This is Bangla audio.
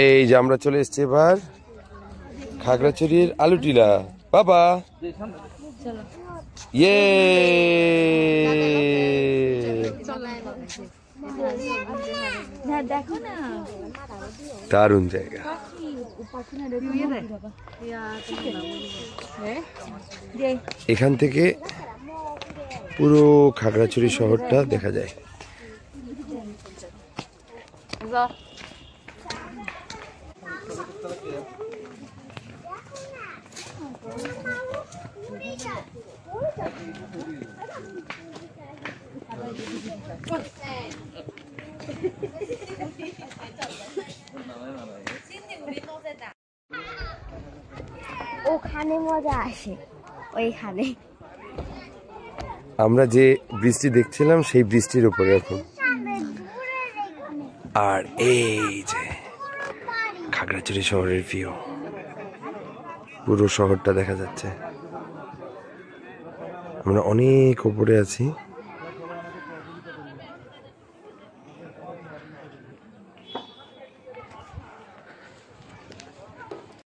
এই যে আমরা চলে এসেছি এবার খাগড়াছড়ির আলুটিলা। বাবা ইয়ে দারুণ জায়গা। এখান থেকে পুরো খাগড়াছড়ি শহরটা দেখা যায়। ওখানে মজা আসে, ওইখানে আমরা যে বৃষ্টি দেখছিলাম সেই বৃষ্টির উপরে এখন। আর এই যে খাগড়াছড়ি শহরের ভিউ, পুরো শহরটা দেখা যাচ্ছে। আমরা অনেক উপরে আছি।